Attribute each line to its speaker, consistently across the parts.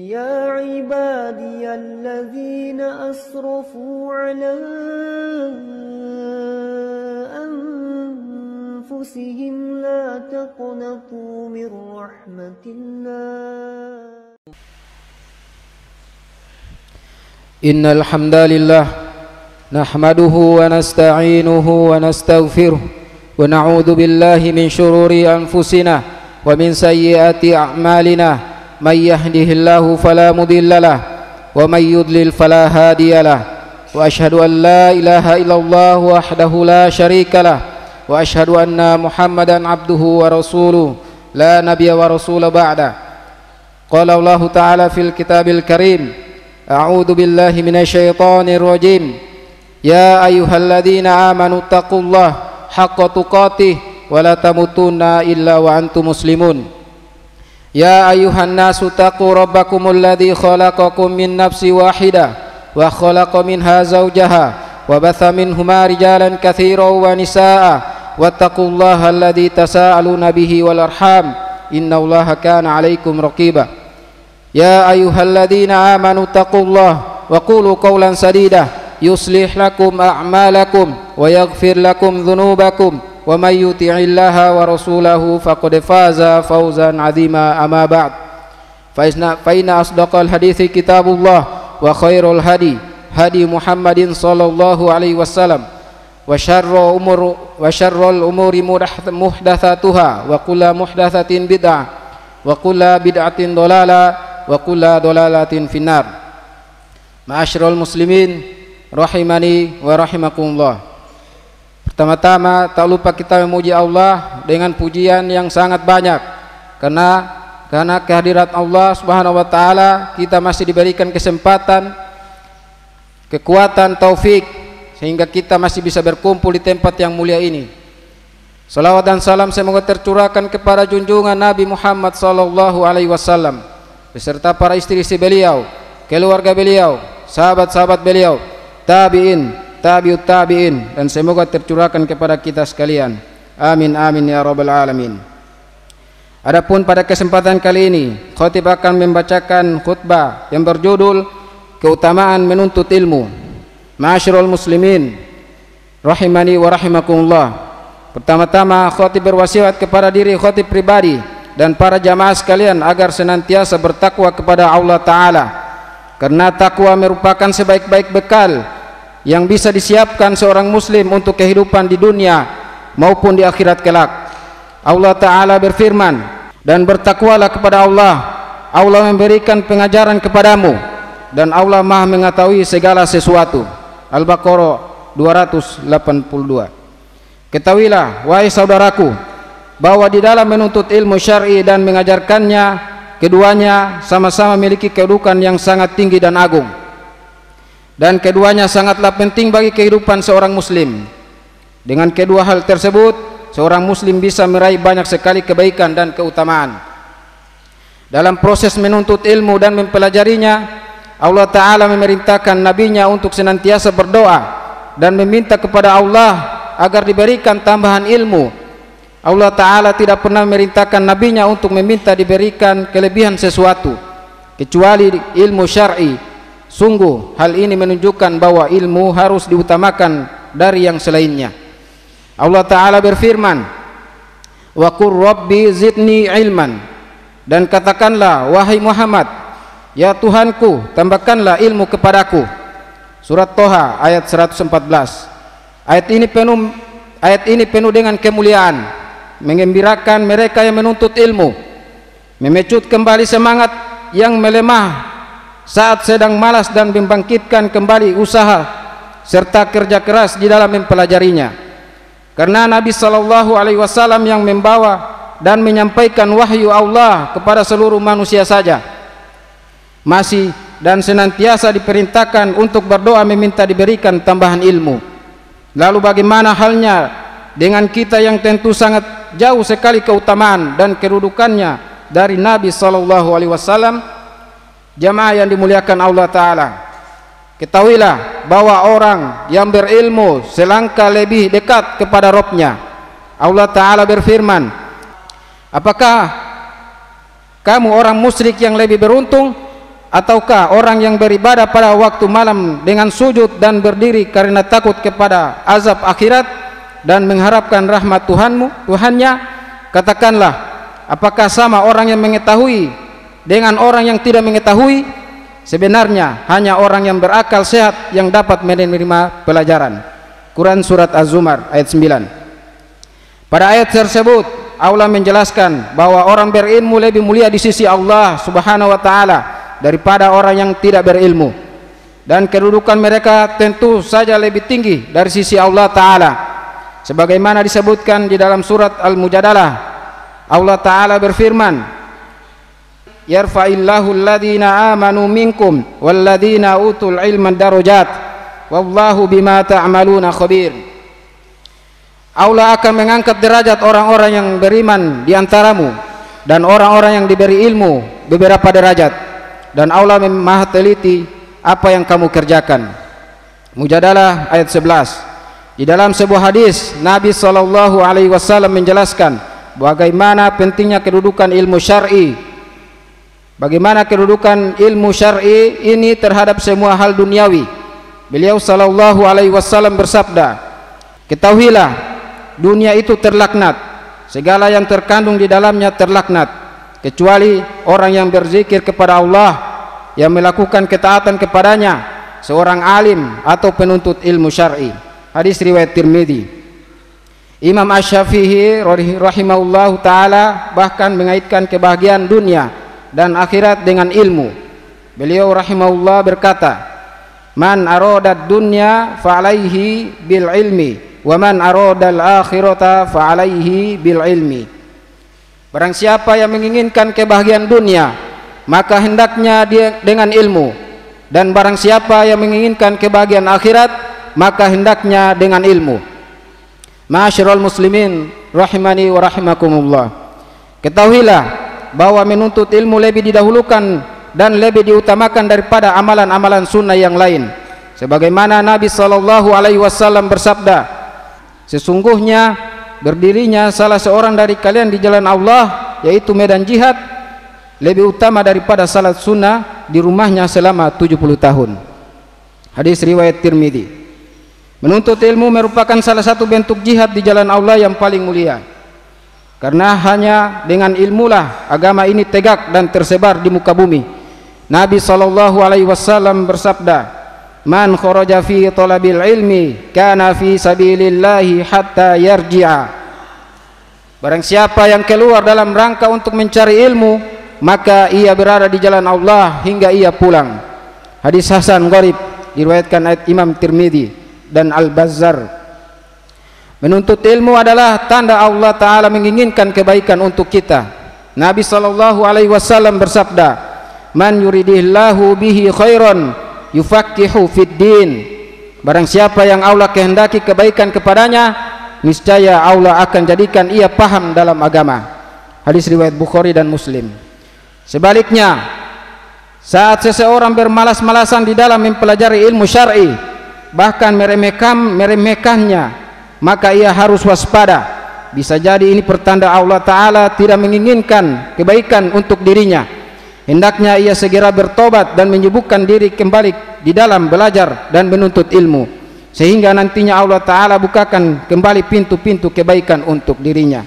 Speaker 1: يا عبادي الذين أسرفوا على أنفسهم لا تقنطوا من رحمة الله
Speaker 2: إن الحمد لله نحمده ونستعينه ونستغفره ونعوذ بالله من شرور أنفسنا ومن سيئات أعمالنا من يهده الله فلا مضل له ومن يضلل فلا هادي له وأشهد أن لا إله إلا الله وحده لا شريك له وأشهد أن محمدا عبده ورسوله لا نبي ورسول بعده قال الله تعالى في الكتاب الكريم أعوذ بالله من الشيطان الرجيم يا أيها الذين آمنوا اتقوا الله حق تقاته ولا تموتن إلا وأنتم مسلمون يا أيها الناس اتقوا ربكم الذي خلقكم من نفس واحدة وخلق منها زوجها وبث منهما رجالا كثيرا ونساء واتقوا الله الذي تساءلون به والأرحام إن الله كان عليكم رقيبا يا أيها الذين آمنوا اتقوا الله وقولوا قولا سديدا يصلح لكم أعمالكم ويغفر لكم ذنوبكم ومن يطع الله ورسوله فقد فاز فوزا عظيما أما بعد فإن أصدق الحديث كتاب الله وخير الهدي هدي محمد صلى الله عليه وسلم وشر الأمور محدثاتها وكل محدثة بدعة وكل بدعة ضلالة وكل ضلالة في النار Ma'asyiral muslimin rahimani wa rahimakumullah. Pertama-tama tak lupa kita memuji Allah dengan pujian yang sangat banyak karena kehadirat Allah Subhanahu wa taala kita masih diberikan kesempatan, kekuatan, taufik sehingga kita masih bisa berkumpul di tempat yang mulia ini. Salawat dan salam semoga tercurahkan kepada junjungan Nabi Muhammad sallallahu alaihi wasallam beserta para istri-istri beliau, keluarga beliau, sahabat-sahabat beliau, tabi'in, tabi'ut tabi'in, dan semoga tercurahkan kepada kita sekalian. Amin amin ya rabbal alamin. Adapun pada kesempatan kali ini khatib akan membacakan khutbah yang berjudul keutamaan menuntut ilmu. Ma'asyiral muslimin rahimani wa rahimakumullah. Pertama-tama khatib berwasiat kepada diri khatib pribadi dan para jamaah sekalian agar senantiasa bertakwa kepada Allah Ta'ala, karena takwa merupakan sebaik-baik bekal yang bisa disiapkan seorang muslim untuk kehidupan di dunia maupun di akhirat kelak. Allah Ta'ala berfirman, dan bertakwalah kepada Allah, Allah memberikan pengajaran kepadamu dan Allah Maha mengetahui segala sesuatu. Al-Baqarah 282. Ketahuilah wahai saudaraku bahwa di dalam menuntut ilmu syar'i dan mengajarkannya, keduanya sama-sama memiliki kedudukan yang sangat tinggi dan agung, dan keduanya sangatlah penting bagi kehidupan seorang muslim. Dengan kedua hal tersebut, seorang muslim bisa meraih banyak sekali kebaikan dan keutamaan. Dalam proses menuntut ilmu dan mempelajarinya, Allah Ta'ala memerintahkan nabinya untuk senantiasa berdoa dan meminta kepada Allah agar diberikan tambahan ilmu. Allah Ta'ala tidak pernah memerintahkan nabinya untuk meminta diberikan kelebihan sesuatu kecuali ilmu syar'i. Sungguh hal ini menunjukkan bahwa ilmu harus diutamakan dari yang selainnya. Allah Ta'ala berfirman, wa qur rabbi zidni ilman, dan katakanlah wahai Muhammad, ya Tuhanku tambahkanlah ilmu kepadaku. Surat Toha ayat 114. Ayat ini penuh dengan kemuliaan, mengembirakan mereka yang menuntut ilmu, memecut kembali semangat yang melemah saat sedang malas dan membangkitkan kembali usaha serta kerja keras di dalam mempelajarinya. Karena Nabi sallallahu alaihi wasallam yang membawa dan menyampaikan wahyu Allah kepada seluruh manusia saja masih dan senantiasa diperintahkan untuk berdoa meminta diberikan tambahan ilmu. Lalu bagaimana halnya dengan kita yang tentu sangat jauh sekali keutamaan dan kedudukannya dari Nabi sallallahu alaihi wasallam? Jamaah yang dimuliakan Allah Ta'ala, ketahuilah bahwa orang yang berilmu selangkah lebih dekat kepada Rabb-Nya. Allah Ta'ala berfirman, apakah kamu orang musyrik yang lebih beruntung Ataukah orang yang beribadah pada waktu malam dengan sujud dan berdiri karena takut kepada azab akhirat dan mengharapkan rahmat Tuhannya? Katakanlah, apakah sama orang yang mengetahui dengan orang yang tidak mengetahui? Sebenarnya hanya orang yang berakal sehat yang dapat menerima pelajaran. Quran surat Az-Zumar ayat 9. Pada ayat tersebut Allah menjelaskan bahwa orang berilmu lebih mulia di sisi Allah Subhanahu wa taala daripada orang yang tidak berilmu, dan kedudukan mereka tentu saja lebih tinggi dari sisi Allah taala. Sebagaimana disebutkan di dalam surat Al-Mujadalah, Allah taala berfirman, yarfa'illahu alladhina amanu minkum walladhina utul ilman darajat wallahu bima ta'maluna khabir. Allah akan mengangkat derajat orang-orang yang beriman di antaramu dan orang-orang yang diberi ilmu beberapa derajat, dan Allah maha teliti apa yang kamu kerjakan. Mujadalah ayat 11. Di dalam sebuah hadis Nabi SAW menjelaskan bagaimana pentingnya kedudukan ilmu syar'i. Bagaimana kedudukan ilmu syar'i ini terhadap semua hal duniawi. Beliau SAW bersabda, ketahuilah, dunia itu terlaknat, segala yang terkandung di dalamnya terlaknat, kecuali orang yang berzikir kepada Allah, yang melakukan ketaatan kepadanya, seorang alim atau penuntut ilmu syar'i. Hadis riwayat Tirmidzi. Imam Asy-Syafi'i rahimahullahu taala bahkan mengaitkan kebahagiaan dunia dan akhirat dengan ilmu. Beliau rahimahullah berkata, man aradad dunya fa alaihi bil ilmi wa man aradal akhirata fa alaihi bil ilmi. Barang siapa yang menginginkan kebahagiaan dunia, maka hendaknya dia dengan ilmu, dan barang siapa yang menginginkan kebahagiaan akhirat, maka hendaknya dengan ilmu. Ma'asyiral muslimin rahimani wa rahimakumullah, ketahuilah bahwa menuntut ilmu lebih didahulukan dan lebih diutamakan daripada amalan-amalan sunnah yang lain. Sebagaimana Nabi SAW bersabda, sesungguhnya berdirinya salah seorang dari kalian di jalan Allah, yaitu medan jihad, lebih utama daripada salat sunnah di rumahnya selama 70 tahun. Hadis riwayat Tirmidzi. Menuntut ilmu merupakan salah satu bentuk jihad di jalan Allah yang paling mulia, karena hanya dengan ilmulah agama ini tegak dan tersebar di muka bumi. Nabi SAW bersabda, man kharaja fi talabil ilmi kana fi sabilillahi hatta yarji'a. Barang siapa yang keluar dalam rangka untuk mencari ilmu, maka ia berada di jalan Allah hingga ia pulang. Hadis hasan gharib, diriwayatkan oleh Imam Tirmidzi dan Al-Bazzar. Menuntut ilmu adalah tanda Allah Ta'ala menginginkan kebaikan untuk kita. Nabi SAW bersabda, man yuridillahu bihi khairan yufaqihu fid din. Barang siapa yang Allah kehendaki kebaikan kepadanya, niscaya Allah akan jadikan ia paham dalam agama. Hadis riwayat Bukhari dan Muslim. Sebaliknya, saat seseorang bermalas-malasan di dalam mempelajari ilmu syar'i, bahkan meremehkannya, maka ia harus waspada. Bisa jadi ini pertanda Allah Ta'ala tidak menginginkan kebaikan untuk dirinya. Hendaknya ia segera bertobat dan menyibukkan diri kembali di dalam belajar dan menuntut ilmu, sehingga nantinya Allah Ta'ala bukakan kembali pintu-pintu kebaikan untuk dirinya.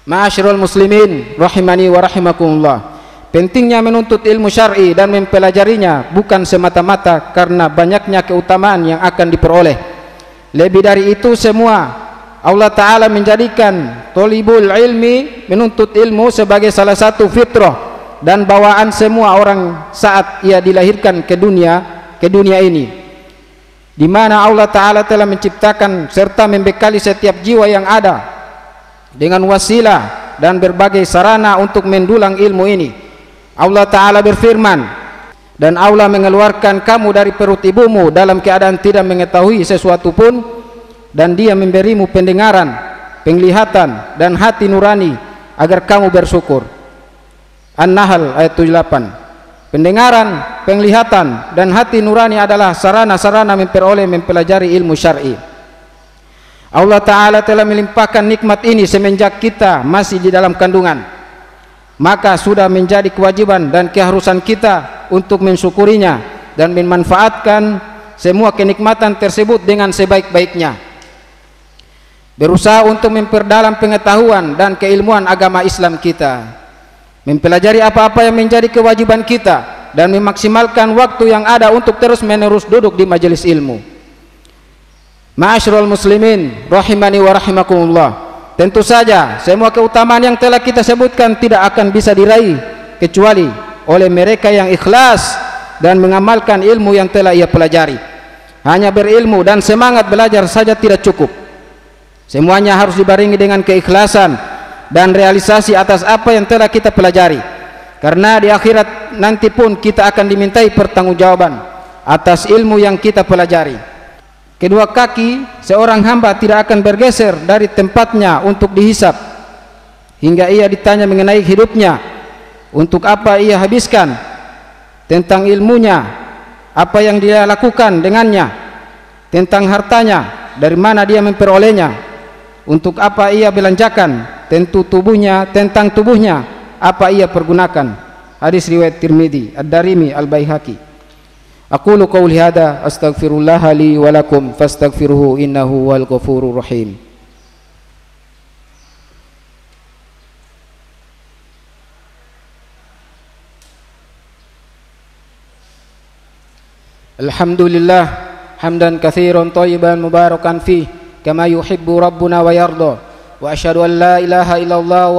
Speaker 2: Ma'asyiral muslimin rahimani wa rahimakumullah, pentingnya menuntut ilmu syar'i dan mempelajarinya bukan semata-mata karena banyaknya keutamaan yang akan diperoleh. Lebih dari itu semua, Allah Ta'ala menjadikan tolibul ilmi, menuntut ilmu, sebagai salah satu fitrah dan bawaan semua orang saat ia dilahirkan ke dunia ini, di mana Allah Ta'ala telah menciptakan serta membekali setiap jiwa yang ada dengan wasilah dan berbagai sarana untuk mendulang ilmu ini. Allah Ta'ala berfirman, dan Allah mengeluarkan kamu dari perut ibumu dalam keadaan tidak mengetahui sesuatu pun, dan Dia memberimu pendengaran, penglihatan, dan hati nurani agar kamu bersyukur. An-Nahl ayat 78. Pendengaran, penglihatan, dan hati nurani adalah sarana-sarana mempelajari ilmu syar'i. Allah Ta'ala telah melimpahkan nikmat ini semenjak kita masih di dalam kandungan. maka sudah menjadi kewajiban dan keharusan kita untuk mensyukurinya dan memanfaatkan semua kenikmatan tersebut dengan sebaik-baiknya. Berusaha untuk memperdalam pengetahuan dan keilmuan agama Islam kita, mempelajari apa-apa yang menjadi kewajiban kita, dan memaksimalkan waktu yang ada untuk terus-menerus duduk di majelis ilmu. Ma'asyiral muslimin rahimani wa rahimakumullah, tentu saja semua keutamaan yang telah kita sebutkan tidak akan bisa diraih kecuali oleh mereka yang ikhlas dan mengamalkan ilmu yang telah ia pelajari. Hanya berilmu dan semangat belajar saja tidak cukup. Semuanya harus dibarengi dengan keikhlasan dan realisasi atas apa yang telah kita pelajari, karena di akhirat nanti pun kita akan dimintai pertanggungjawaban atas ilmu yang kita pelajari. Kedua kaki seorang hamba tidak akan bergeser dari tempatnya untuk dihisap hingga ia ditanya mengenai hidupnya, untuk apa ia habiskan, tentang ilmunya, apa yang dia lakukan dengannya, tentang hartanya, dari mana dia memperolehnya, untuk apa ia belanjakan, tentang tubuhnya, apa ia pergunakan. Hadis riwayat Tirmidzi, Ad-Darimi, Al-Baihaqi. Aqulu qawli hadza astaghfirullah li wa lakum fastaghfiruhu innahu wal ghafurur rahim. Alhamdulillah hamdan katsiran thayyiban mubarakan fih kama yuhibbu rabbuna wa yarda, wa asyhadu an la ilaha illallah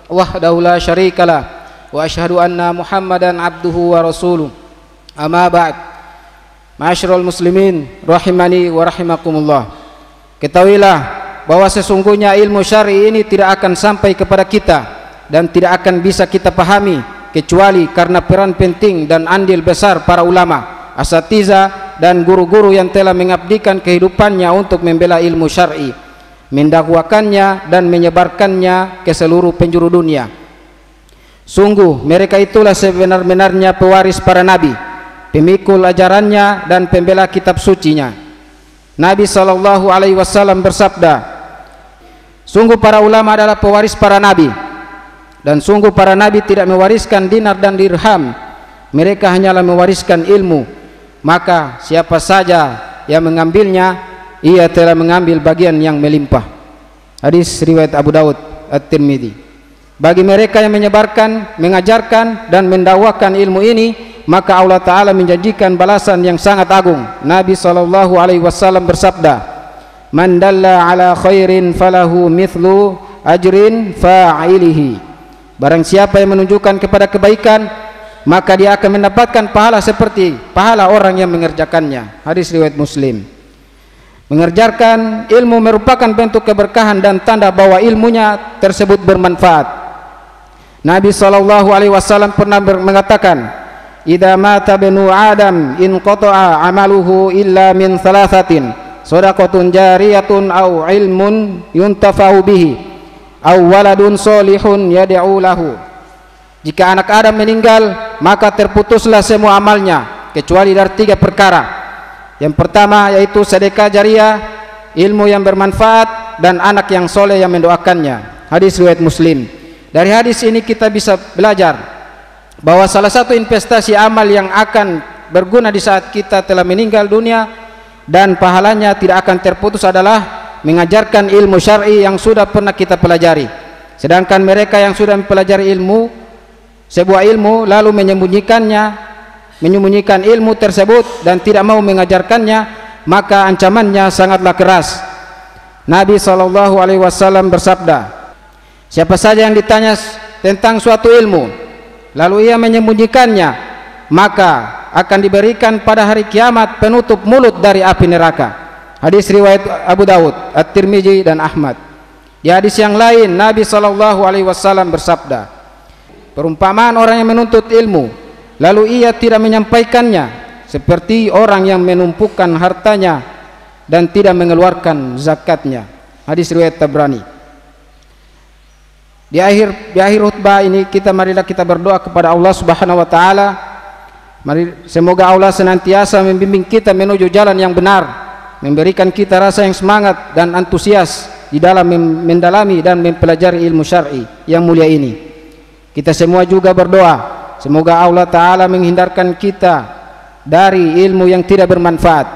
Speaker 2: wahdahu la syarikalah, wa asyhadu anna Muhammadan abduhu wa rasuluh. Amma ba'd. Ma'asyiral muslimin rahimani wa rahimakumullah, ketahuilah bahwa sesungguhnya ilmu syar'i ini tidak akan sampai kepada kita dan tidak akan bisa kita pahami kecuali karena peran penting dan andil besar para ulama, asatiza dan guru-guru yang telah mengabdikan kehidupannya untuk membela ilmu syar'i, mendakwakannya dan menyebarkannya ke seluruh penjuru dunia. Sungguh mereka itulah sebenar-benarnya pewaris para nabi, pemikul ajarannya dan pembela kitab sucinya. Nabi SAW bersabda, sungguh para ulama adalah pewaris para nabi, dan sungguh para nabi tidak mewariskan dinar dan dirham, mereka hanyalah mewariskan ilmu. Maka siapa saja yang mengambilnya, ia telah mengambil bagian yang melimpah. Hadis riwayat Abu Daud, At-Tirmidzi. Bagi mereka yang menyebarkan, mengajarkan dan mendakwakan ilmu ini, maka Allah Ta'ala menjanjikan balasan yang sangat agung. Nabi SAW bersabda, man dalla ala khairin falahu mithlu ajrin fa'ilihi. Barang siapa yang menunjukkan kepada kebaikan, maka dia akan mendapatkan pahala seperti pahala orang yang mengerjakannya. Hadis riwayat Muslim. Mengerjakan ilmu merupakan bentuk keberkahan dan tanda bahwa ilmunya tersebut bermanfaat. Nabi SAW pernah mengatakan, idza mata banu adam in qata'a amaluhu illa min thalathatin, shadaqatun jariyatun aw ilmun yuntafa'u bihi aw waladun solihun yad'u lahu. Jika anak Adam meninggal, maka terputuslah semua amalnya kecuali dari 3 perkara. Yang pertama yaitu sedekah jariah, ilmu yang bermanfaat, dan anak yang soleh yang mendoakannya. Hadis riwayat Muslim. Dari hadis ini kita bisa belajar bahwa salah satu investasi amal yang akan berguna di saat kita telah meninggal dunia dan pahalanya tidak akan terputus adalah mengajarkan ilmu syar'i yang sudah pernah kita pelajari. Sedangkan mereka yang sudah mempelajari sebuah ilmu lalu menyembunyikan ilmu tersebut dan tidak mau mengajarkannya, maka ancamannya sangatlah keras. Nabi SAW bersabda, siapa saja yang ditanya tentang suatu ilmu lalu ia menyembunyikannya, maka akan diberikan pada hari kiamat penutup mulut dari api neraka. Hadis riwayat Abu Daud, At-Tirmidzi dan Ahmad. Di hadis yang lain Nabi SAW bersabda, perumpamaan orang yang menuntut ilmu lalu ia tidak menyampaikannya seperti orang yang menumpukan hartanya dan tidak mengeluarkan zakatnya. Hadis riwayat Tabrani. Di akhir khutbah ini marilah kita berdoa kepada Allah Subhanahu wa taala. Mari semoga Allah senantiasa membimbing kita menuju jalan yang benar, memberikan kita rasa yang semangat dan antusias di dalam mendalami dan mempelajari ilmu syar'i yang mulia ini. Kita semua juga berdoa semoga Allah Ta'ala menghindarkan kita dari ilmu yang tidak bermanfaat,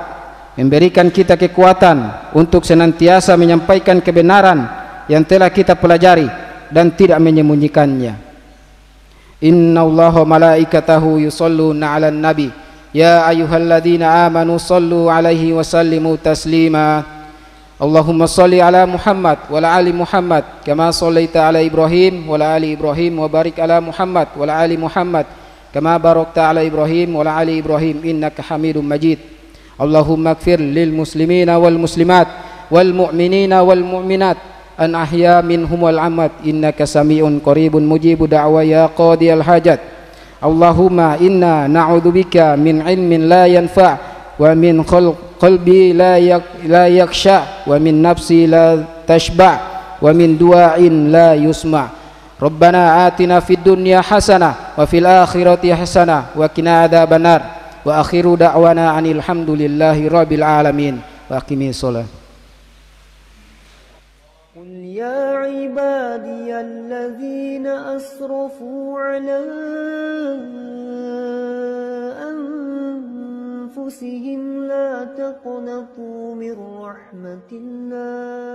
Speaker 2: memberikan kita kekuatan untuk senantiasa menyampaikan kebenaran yang telah kita pelajari dan tidak menyembunyikannya. Inna Allaha malaikatahu yusalluna 'alan nabi ya ayyuhalladzina amanu sallu 'alaihi wa sallimu taslima. Allahumma salli ala Muhammad wa ala ali Muhammad kama sallaita ala Ibrahim wa ala ali Ibrahim wa barik ala Muhammad wa ala ali Muhammad kama barakta ala Ibrahim wa ala ali Ibrahim innaka Hamidum Majid. Allahumma ighfir lil muslimina wal muslimat wal mu'minina wal mu'minat an ahya minhum wal amwat innaka sami'un qaribun mujibu da'wa ya qadiyal hajat. Allahumma inna na'udzubika min ilmin la yanfa' wa min qalbi la yakhsha wa min nafsi la tashba wa min du'ain la yusma. Rabbana atina fid dunya hasanah wa fil akhirati hasanah wa qina adzabannar wa akhiru da'wana anil hamdulillahi rabbil alamin wa aqimis shalah.
Speaker 1: قل يا عبادي الذين أسرفوا على أنفسهم لا تقنطوا من رحمة الله